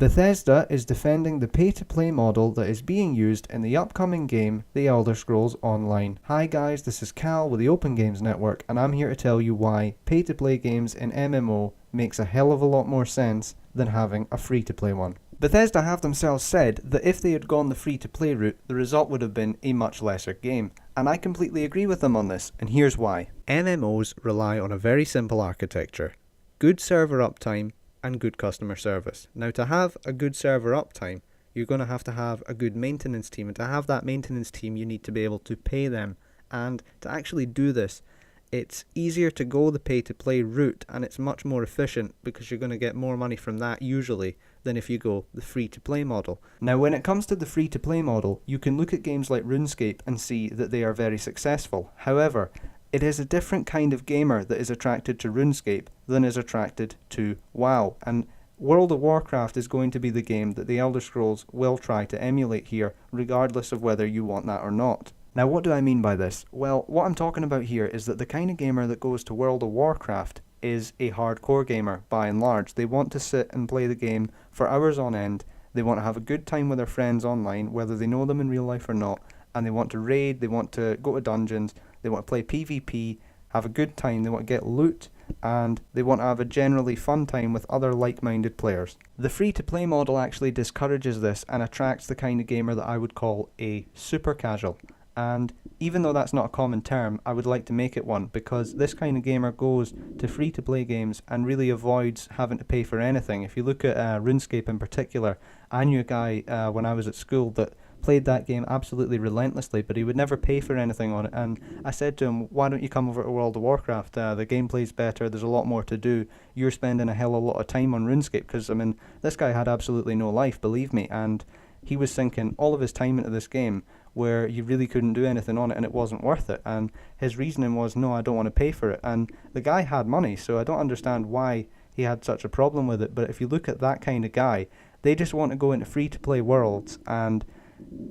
Bethesda is defending the pay-to-play model that is being used in the upcoming game, The Elder Scrolls Online. Hi guys, this is Cal with the Open Games Network, and I'm here to tell you why pay-to-play games in MMO makes a hell of a lot more sense than having a free-to-play one. Bethesda have themselves said that if they had gone the free-to-play route, the result would have been a much lesser game. And I completely agree with them on this, and here's why. MMOs rely on a very simple architecture: good server uptime and good customer service. Now, to have a good server uptime, you're going to have a good maintenance team, and to have that maintenance team, you need to be able to pay them. And to actually do this, it's easier to go the pay-to-play route, and it's much more efficient because you're going to get more money from that usually than if you go the free-to-play model. Now, when it comes to the free-to-play model, you can look at games like RuneScape and see that they are very successful. However, it is a different kind of gamer that is attracted to RuneScape than is attracted to WoW. And World of Warcraft is going to be the game that the Elder Scrolls will try to emulate here, regardless of whether you want that or not. Now, what do I mean by this? Well, what I'm talking about here is that the kind of gamer that goes to World of Warcraft is a hardcore gamer, by and large. They want to sit and play the game for hours on end. They want to have a good time with their friends online, whether they know them in real life or not, and they want to raid, they want to go to dungeons, they want to play PvP, have a good time, they want to get loot, and they want to have a generally fun time with other like-minded players. The free-to-play model actually discourages this and attracts the kind of gamer that I would call a super casual. And even though that's not a common term, I would like to make it one, because this kind of gamer goes to free-to-play games and really avoids having to pay for anything. If you look at RuneScape in particular, I knew a guy when I was at school that played that game absolutely relentlessly, but he would never pay for anything on it. And I said to him, why don't you come over to World of Warcraft? The gameplay's better, there's a lot more to do. You're spending a hell of a lot of time on RuneScape, because, I mean, this guy had absolutely no life, believe me, and he was sinking all of his time into this game where you really couldn't do anything on it and it wasn't worth it. And his reasoning was, no, I don't want to pay for it. And the guy had money, so I don't understand why he had such a problem with it. But if you look at that kind of guy, they just want to go into free-to-play worlds and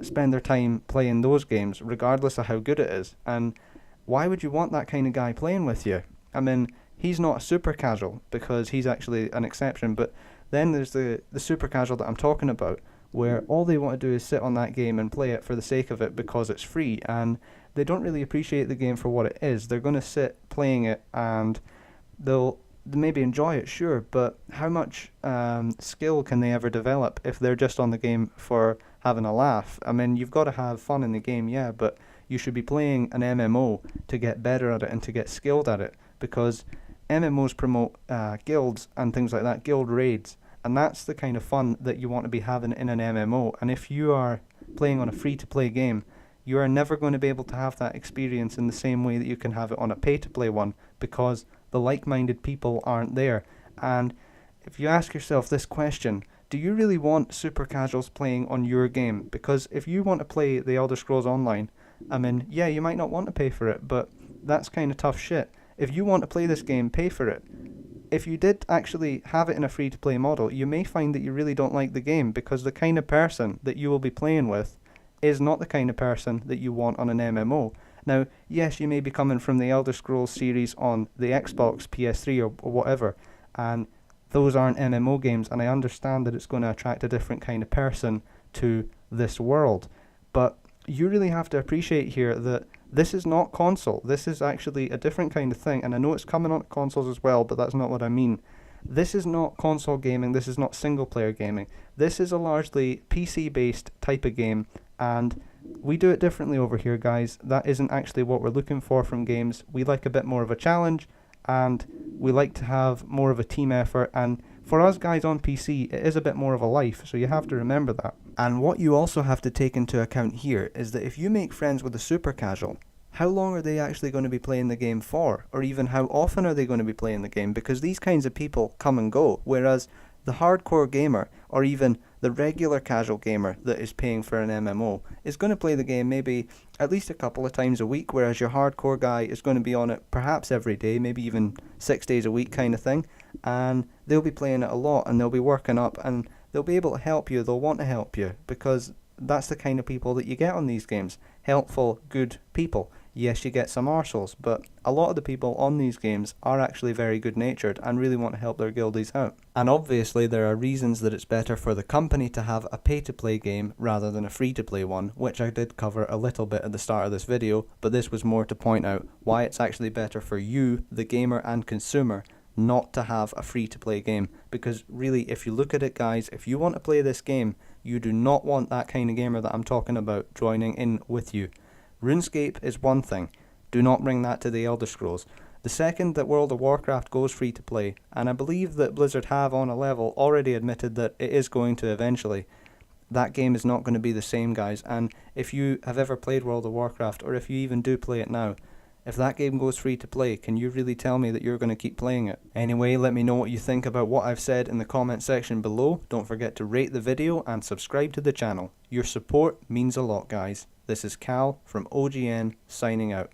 spend their time playing those games, regardless of how good it is. And why would you want that kind of guy playing with you? I mean, he's not a super casual, because he's actually an exception, but then there's the super casual that I'm talking about, where all they want to do is sit on that game and play it for the sake of it because it's free, and they don't really appreciate the game for what it is. They're going to sit playing it and they'll maybe enjoy it, sure, but how much skill can they ever develop if they're just on the game for having a laugh? I mean, you've got to have fun in the game, yeah, but you should be playing an MMO to get better at it and to get skilled at it, because MMOs promote guilds and things like that, guild raids, and that's the kind of fun that you want to be having in an MMO. And if you are playing on a free-to-play game, you are never going to be able to have that experience in the same way that you can have it on a pay-to-play one, because the like-minded people aren't there. And if you ask yourself this question, do you really want super casuals playing on your game? Because if you want to play The Elder Scrolls Online, I mean, yeah, you might not want to pay for it, but that's kind of tough shit. If you want to play this game, pay for it. If you did actually have it in a free-to-play model, you may find that you really don't like the game, because the kind of person that you will be playing with is not the kind of person that you want on an MMO. Now, yes, you may be coming from the Elder Scrolls series on the Xbox, PS3 or whatever, and those aren't MMO games, and I understand that it's going to attract a different kind of person to this world. But you really have to appreciate here that this is not console. This is actually a different kind of thing, and I know it's coming on consoles as well, but that's not what I mean. This is not console gaming, this is not single-player gaming. This is a largely PC-based type of game, and we do it differently over here, guys. That isn't actually what we're looking for from games. We like a bit more of a challenge, and we like to have more of a team effort, and for us guys on PC, it is a bit more of a life, so you have to remember that. And what you also have to take into account here is that if you make friends with a super casual, how long are they actually going to be playing the game for? Or even how often are they going to be playing the game? Because these kinds of people come and go, whereas the hardcore gamer, or even the regular casual gamer that is paying for an MMO, is going to play the game maybe at least a couple of times a week, whereas your hardcore guy is going to be on it perhaps every day, maybe even 6 days a week kind of thing, and they'll be playing it a lot, and they'll be working up, and they'll be able to help you, they'll want to help you, because that's the kind of people that you get on these games. Helpful, good people. Yes, you get some arseholes, but a lot of the people on these games are actually very good natured and really want to help their guildies out. And obviously there are reasons that it's better for the company to have a pay-to-play game rather than a free-to-play one, which I did cover a little bit at the start of this video, but this was more to point out why it's actually better for you, the gamer and consumer, not to have a free-to-play game. Because really, if you look at it, guys, if you want to play this game, you do not want that kind of gamer that I'm talking about joining in with you. RuneScape is one thing. Do not bring that to the Elder Scrolls. The second that World of Warcraft goes free to play, and I believe that Blizzard have on a level already admitted that it is going to eventually, that game is not going to be the same, guys. And if you have ever played World of Warcraft, or if you even do play it now, if that game goes free to play, can you really tell me that you're going to keep playing it? Anyway, let me know what you think about what I've said in the comment section below. Don't forget to rate the video and subscribe to the channel. Your support means a lot, guys. This is Cal from OGN signing out.